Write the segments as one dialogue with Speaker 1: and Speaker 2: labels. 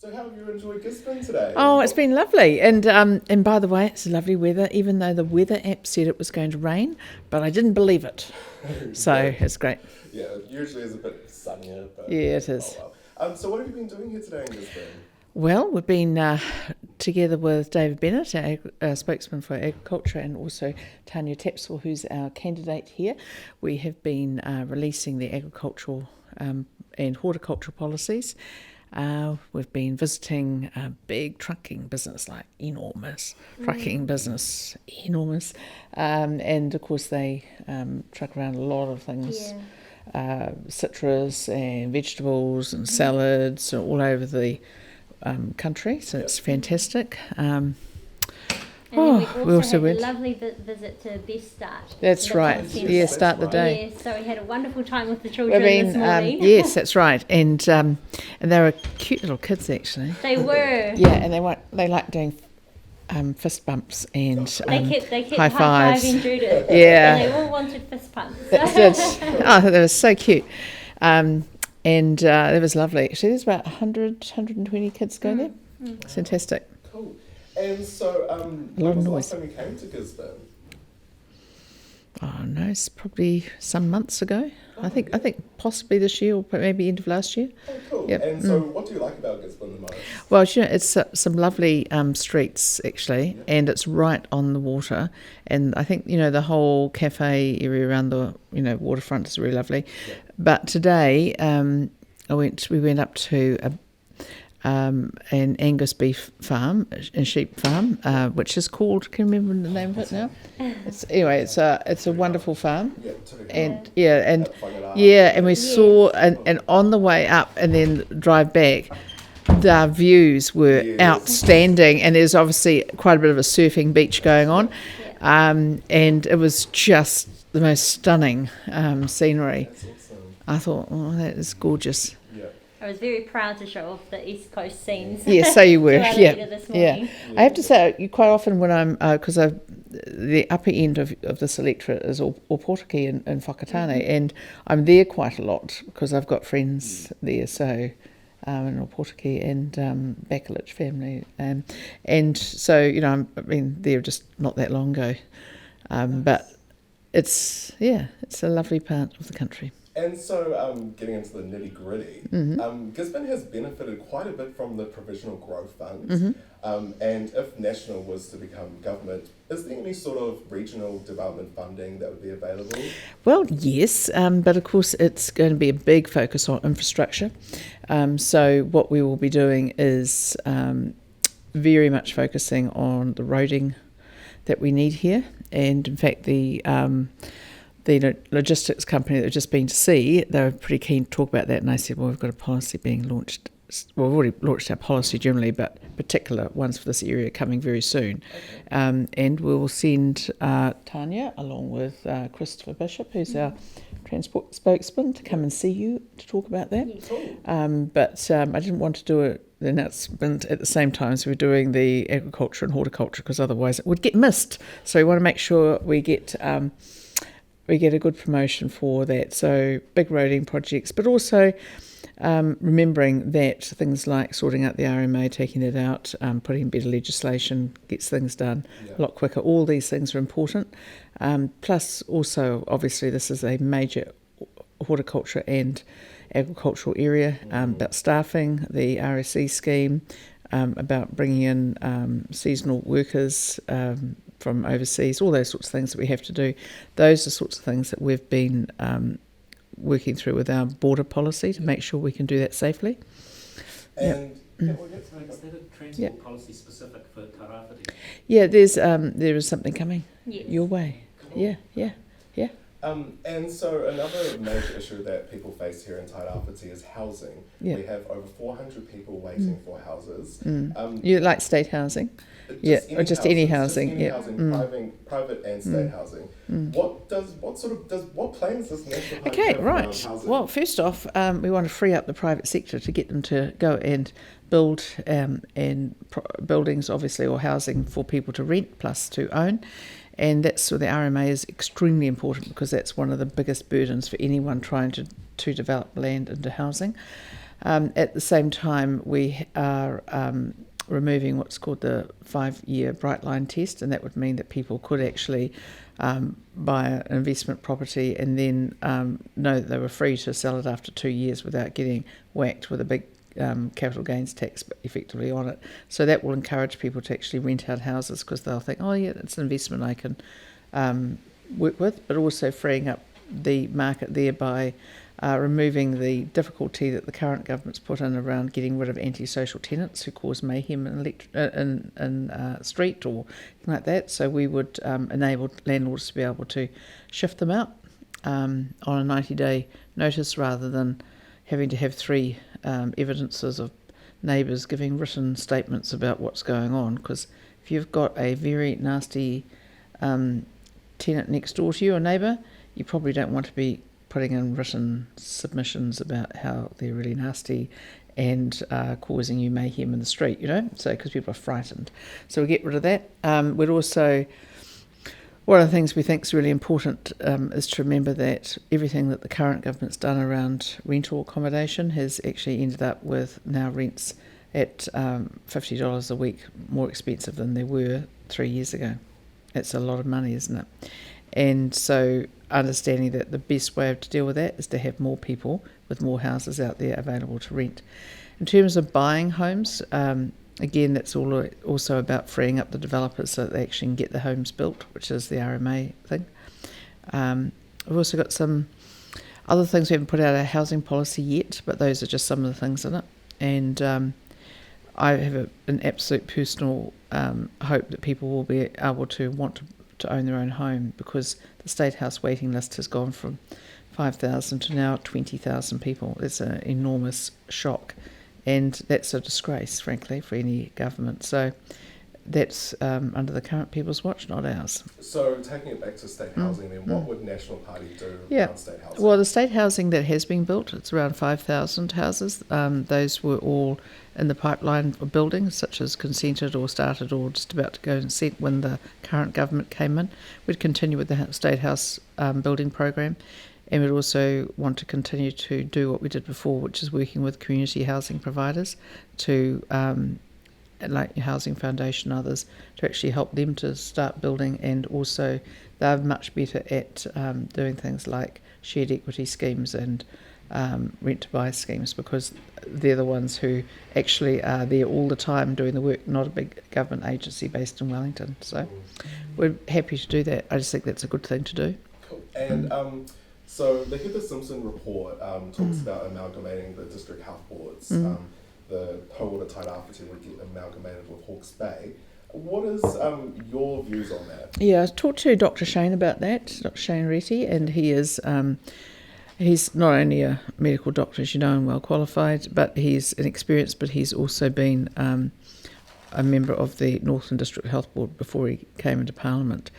Speaker 1: So how have you enjoyed Gisborne today?
Speaker 2: Oh, it's been lovely, and by the way, it's lovely weather. Even though the weather app said it was going to rain, but I didn't believe it, so
Speaker 1: Yeah.
Speaker 2: it's great.
Speaker 1: Yeah, it usually is a bit sunnier, but
Speaker 2: Yeah, it
Speaker 1: oh
Speaker 2: is.
Speaker 1: well. So what have you been doing here today in Gisborne?
Speaker 2: Well, we've been together with David Bennett, our spokesman for agriculture, and also Tanya Tapswell, who's our candidate here. We have been releasing the agricultural and horticultural policies. We've been visiting a big trucking business, like enormous, and of course they truck around a lot of things, citrus and vegetables and salads all over the country, so it's fantastic.
Speaker 3: And then we also had
Speaker 2: went.
Speaker 3: a lovely visit to Best Start.
Speaker 2: That's
Speaker 3: the
Speaker 2: right.
Speaker 3: health centre.
Speaker 2: Yeah, start the day.
Speaker 3: Yeah, so we had a wonderful time with the children this morning.
Speaker 2: Yes, that's right, and they were cute little kids actually.
Speaker 3: They were.
Speaker 2: Yeah, and they like doing fist bumps and
Speaker 3: They kept
Speaker 2: high fives.
Speaker 3: high-fiving Judith.
Speaker 2: Yeah.
Speaker 3: And they all wanted fist pumps.
Speaker 2: Oh, they were so cute. And it was lovely. Actually, there's about 120 kids go there. It's fantastic.
Speaker 1: Cool. And so, when was the last time you came to Gisborne?
Speaker 2: Oh no, it's probably some months ago. I think possibly this year or maybe end of last year.
Speaker 1: Oh, cool.
Speaker 2: Yep.
Speaker 1: And so, what do you like about Gisborne the most?
Speaker 2: Well, it's some lovely streets actually, and it's right on the water. And I think the whole cafe area around the waterfront is really lovely.
Speaker 1: Yeah.
Speaker 2: But today we went up to an Angus beef farm and sheep farm, which is called. Can you remember the name of it now? It's a wonderful farm.
Speaker 1: Yeah,
Speaker 2: And we saw and on the way up and then drive back, the views were outstanding, and there's obviously quite a bit of a surfing beach going on, and it was just the most stunning scenery.
Speaker 1: That's awesome.
Speaker 2: I thought, oh, that is gorgeous.
Speaker 1: Yeah.
Speaker 3: I was very proud to show off the East Coast scenes.
Speaker 2: Yeah, so you were.
Speaker 3: to our
Speaker 2: Yeah,
Speaker 3: leader this morning.
Speaker 2: I have to say, quite often when I'm because the upper end of this electorate is Oportuki and Whakatane, and I'm there quite a lot because I've got friends there. So. In Oportuki and Bakalich family, and so I've been there just not that long ago, but it's a lovely part of the country.
Speaker 1: And so, getting into the nitty gritty, Gisborne has benefited quite a bit from the Provincial Growth Fund. And if National was to become government, is there any sort of regional development funding that would be available?
Speaker 2: Well, yes, but of course it's going to be a big focus on infrastructure. So what we will be doing is very much focusing on the roading that we need here, and in fact the logistics company that we've just been to see, they were pretty keen to talk about that, and I said, well, we've got a policy being launched. Well, we've already launched our policy generally, but particular ones for this area coming very soon. Okay. And we'll send Tanya along with Christopher Bishop, who's our transport spokesman, to come and see you to talk about that.
Speaker 3: Yes.
Speaker 2: But I didn't want to do the announcement at the same time as we're doing the agriculture and horticulture, because otherwise it would get missed. So we want to make sure we get a good promotion for that. So big roading projects, but also remembering that things like sorting out the RMA, taking that out, putting in better legislation gets things done a lot quicker. All these things are important. Plus also, obviously, this is a major horticulture and agricultural area, about staffing, the RSE scheme, about bringing in seasonal workers from overseas, all those sorts of things that we have to do. Those are sorts of things that we've been working through with our border policy to make sure we can do that safely.
Speaker 1: And
Speaker 4: is that a transport policy specific for Tairāwhiti?
Speaker 2: Yeah, there is something coming your way.
Speaker 1: Cool.
Speaker 2: Yeah.
Speaker 1: And so another major issue that people face here in Tairāwhiti is housing.
Speaker 2: Yeah.
Speaker 1: We have over 400 people waiting for houses.
Speaker 2: You like state housing? Just any housing.
Speaker 1: Private and state housing. What plans does National Party
Speaker 2: Okay,
Speaker 1: have
Speaker 2: right.
Speaker 1: around housing?
Speaker 2: Well, first off, we want to free up the private sector to get them to go and build buildings, obviously, or housing for people to rent plus to own. And that's where the RMA is extremely important, because that's one of the biggest burdens for anyone trying to develop land into housing. At the same time, we are removing what's called the 5-year bright line test, and that would mean that people could actually buy an investment property and then know that they were free to sell it after 2 years without getting whacked with a big capital gains tax effectively on it. So that will encourage people to actually rent out houses, because they'll think, oh yeah, it's an investment I can work with, but also freeing up the market there by removing the difficulty that the current government's put in around getting rid of antisocial tenants who cause mayhem in street or anything like that. So we would enable landlords to be able to shift them out on a 90-day notice, rather than having to have 3 evidences of neighbours giving written statements about what's going on. Because if you've got a very nasty tenant next door to you, a neighbour, you probably don't want to be putting in written submissions about how they're really nasty and causing you mayhem in the street, so because people are frightened. So we get rid of that. We'd also, one of the things we think is really important is to remember that everything that the current government's done around rental accommodation has actually ended up with now rents at $50 a week more expensive than they were 3 years ago. It's a lot of money, isn't it? And so understanding that the best way to deal with that is to have more people with more houses out there available to rent. In terms of buying homes, again, that's also about freeing up the developers so that they actually can get the homes built, which is the RMA thing. We've also got some other things. We haven't put out a housing policy yet, but those are just some of the things in it. And I have an absolute personal hope that people will be able to want to own their own home, because the State House waiting list has gone from 5,000 to now 20,000 people. It's an enormous shock, and that's a disgrace, frankly, for any government. So that's under the current People's Watch, not ours.
Speaker 1: So taking it back to state housing, then what would National Party do around state housing?
Speaker 2: Well, the state housing that has been built, it's around 5,000 houses. Those were all in the pipeline of building, such as consented or started or just about to go and set when the current government came in. We'd continue with the State House building program, and we'd also want to continue to do what we did before, which is working with community housing providers to like Housing Foundation and others, to actually help them to start building. And also they're much better at doing things like shared equity schemes and rent to buy schemes, because they're the ones who actually are there all the time doing the work, not a big government agency based in Wellington. So we're happy to do that. I just think that's a good thing to do.
Speaker 1: Cool. And so the Heather Simpson report talks about amalgamating the district health boards. The Powater Tairāwhiti would get amalgamated with Hawke's Bay. What is your views on that?
Speaker 2: Yeah, I talked to Dr. Shane about that, Dr. Shane Reti, and he is he's not only a medical doctor, as you know, and well qualified, but he's an experienced, but he's also been a member of the Northern District Health Board before he came into Parliament.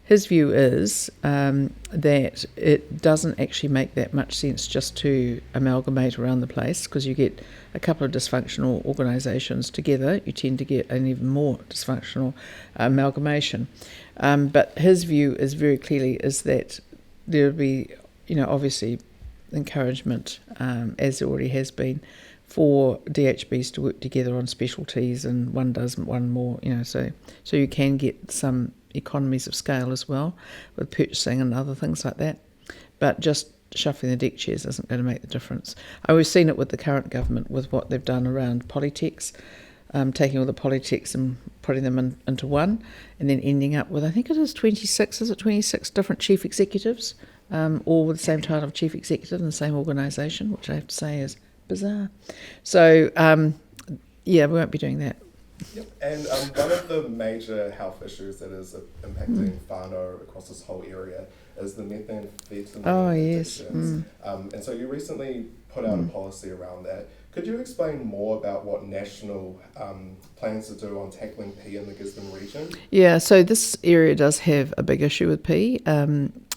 Speaker 2: His view is that it doesn't actually make that much sense just to amalgamate around the place, because you get a couple of dysfunctional organisations together, you tend to get an even more dysfunctional amalgamation. But his view is very clearly is that there would be, obviously encouragement, as there already has been, for DHBs to work together on specialties, and one does one more, so you can get some economies of scale as well with purchasing and other things like that. But just shuffling the deck chairs isn't going to make the difference. We've seen it with the current government with what they've done around polytechs, taking all the polytechs and putting them into one, and then ending up with, I think it is 26 different chief executives, all with the same title of chief executive in the same organisation, which I have to say is bizarre. So, we won't be doing that.
Speaker 1: Yep. And one of the major health issues that is impacting whānau across this whole area is the methamphetamine addictions. And so you recently put out a policy around that. Could you explain more about what National plans to do on tackling P in the Gisborne region? Yeah,
Speaker 2: so this area does have a big issue with P.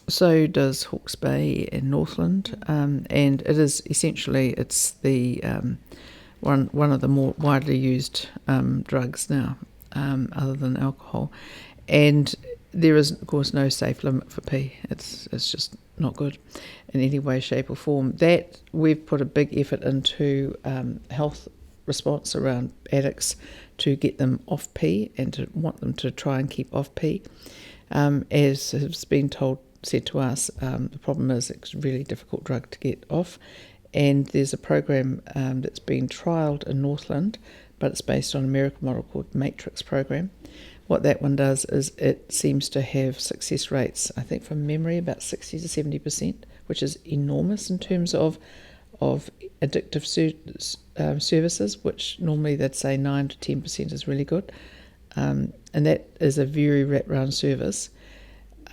Speaker 2: So does Hawke's Bay and Northland. And it is essentially, it's the one of the more widely used drugs now, other than alcohol. And there is, of course, no safe limit for P. It's just not good in any way, shape or form. That we've put a big effort into health response around addicts to get them off P and to want them to try and keep off P. As has been said to us, the problem is it's a really difficult drug to get off, and there's a program that's been trialled in Northland, but it's based on an American model called Matrix program. What that one does is it seems to have success rates, I think from memory, about 60 to 70%, which is enormous in terms of addictive services, which normally they'd say 9 to 10% is really good. And that is a very wraparound service.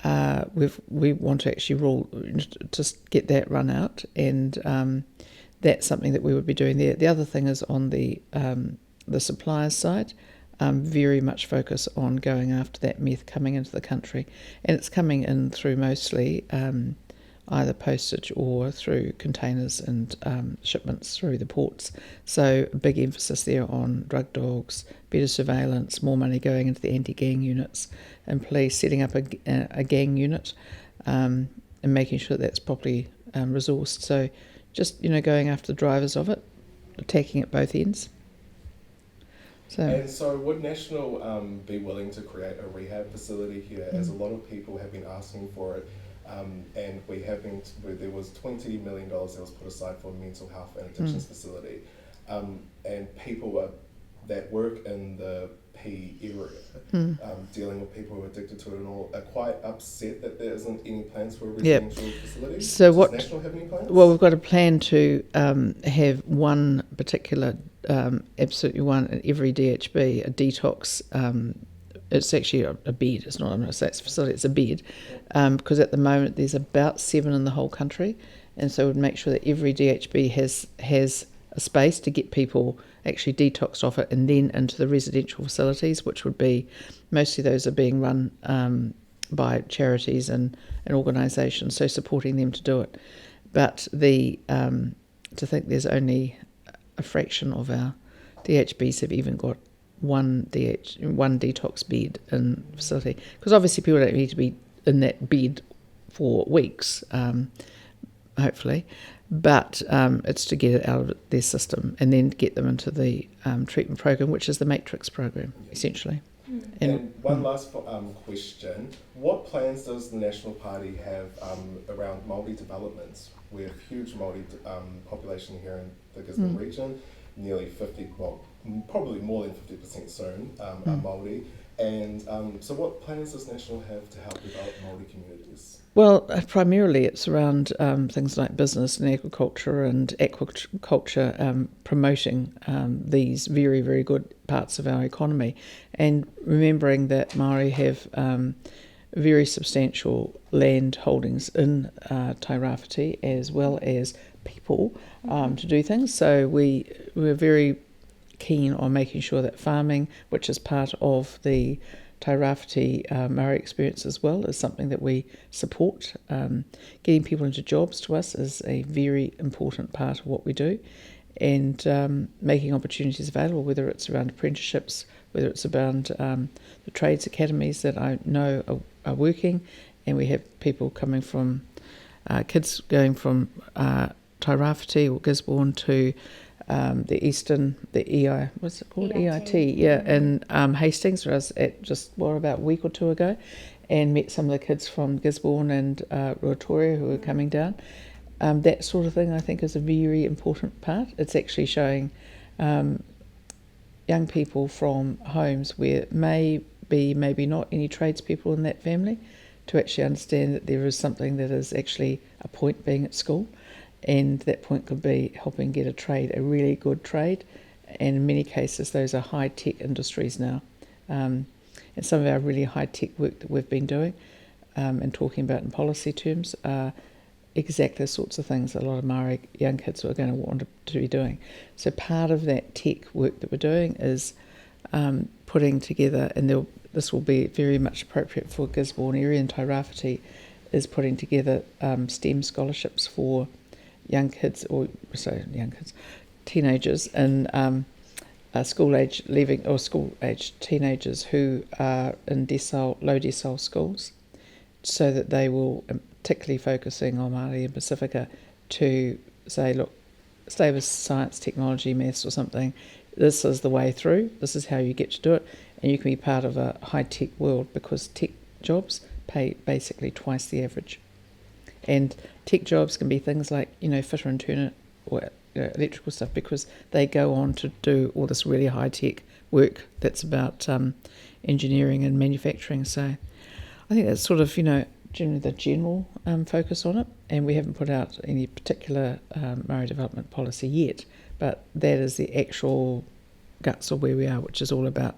Speaker 2: We want to actually just get that run out, and that's something that we would be doing there. The other thing is on the suppliers side, very much focus on going after that meth coming into the country, and it's coming in through mostly either postage or through containers and shipments through the ports. So a big emphasis there on drug dogs, better surveillance, more money going into the anti-gang units, and police setting up a gang unit and making sure that's properly resourced. So just, going after the drivers of it, attacking at both ends.
Speaker 1: And so would National be willing to create a rehab facility here, as a lot of people have been asking for it, and there was $20 million that was put aside for a mental health and addictions facility, and people that work in the P area, dealing with people who are addicted to it and all, are quite upset that there isn't any plans for a residential facility.
Speaker 2: So
Speaker 1: Does National have any plans?
Speaker 2: Well, we've got a plan to have one particular, absolutely one in every DHB, a detox. It's actually a bed. It's not a facility. It's a bed, because at the moment there's about 7 in the whole country, and so we'd make sure that every DHB has a space to get people actually detoxed off it, and then into the residential facilities, which would be mostly those are being run by charities and organisations, so supporting them to do it. But to think there's only a fraction of our DHBs have even got one detox bed in facility, because obviously people don't need to be in that bed for weeks, hopefully, but it's to get it out of their system and then get them into the treatment program, which is the Matrix program, essentially.
Speaker 1: And one last question. What plans does the National Party have around Maori development? We have huge Maori population here in the Gisborne region, nearly 50, well, probably more than 50% soon are Maori. And so what plans does National have to help develop Maori communities?
Speaker 2: Well, primarily it's around things like business and agriculture and aquaculture, promoting these very, very good parts of our economy, and remembering that Maori have very substantial land holdings in Tairāwhiti as well as people to do things. So we're very keen on making sure that farming, which is part of the Tairāwhiti Maori experience as well, is something that we support. Getting people into jobs to us is a very important part of what we do, and making opportunities available, whether it's around apprenticeships, whether it's around the trades academies that I know are working, and we have people coming from, kids going from Tairāwhiti or Gisborne to the Eastern, what's it called? EIT, yeah, in Hastings, where I was at just about a week or two ago, and met some of the kids from Gisborne and Ruatoria who were coming down. That sort of thing I think is a very important part. It's actually showing young people from homes where maybe not any tradespeople in that family, to actually understand that there is something that is actually a point being at school. And that point could be helping get a trade, a really good trade. And in many cases, those are high-tech industries now. And some of our really high-tech work that we've been doing and talking about in policy terms are exactly the sorts of things that a lot of Maori young kids are going to want to be doing. So part of that tech work that we're doing is putting together, and this will be very much appropriate for Gisborne area and Tairāwhiti, is putting together STEM scholarships for teenagers and school age teenagers who are in low decile schools, so that they will particularly focusing on Māori and Pacifica, to say, look, stay with science, technology, maths or something. This is the way through. This is how you get to do it. And you can be part of a high-tech world, because tech jobs pay basically twice the average. And tech jobs can be things like, fitter and turner or electrical stuff, because they go on to do all this really high-tech work that's about engineering and manufacturing. So I think that's sort of, generally the general focus on it, and we haven't put out any particular Maori development policy yet, but that is the actual guts of where we are, which is all about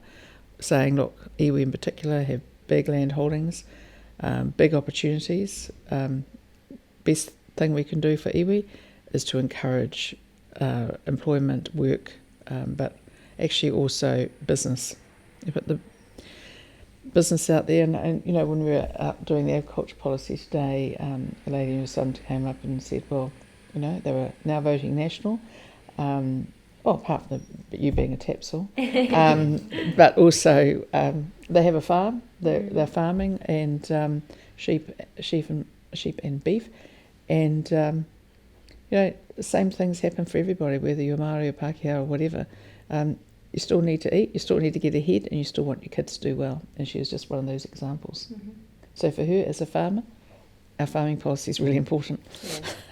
Speaker 2: saying, look, iwi in particular have big land holdings, big opportunities. Best thing we can do for iwi is to encourage employment, work, but actually also business. You put the business out there, and when we were out doing the agriculture policy today, a lady and her son came up and said, well, they were now voting national, apart from you being a tapsel, but also they have a farm, they're farming, and sheep and beef, and the same things happen for everybody, whether you're Māori or Pākehā or whatever. You still need to eat, you still need to get ahead, and you still want your kids to do well. And she was just one of those examples. Mm-hmm. So for her, as a farmer, our farming policy is really important.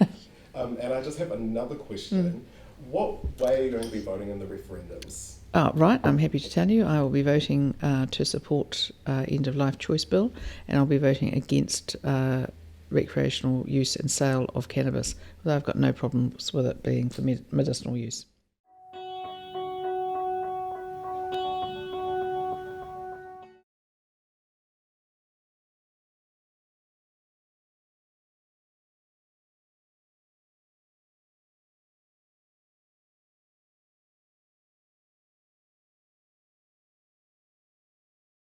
Speaker 3: Yeah.
Speaker 1: And I just have another question. What way are you going to be voting in the referendums?
Speaker 2: Oh, right, I'm happy to tell you. I will be voting to support end-of-life choice bill, and I'll be voting against recreational use and sale of cannabis, although I've got no problems with it being for medicinal use.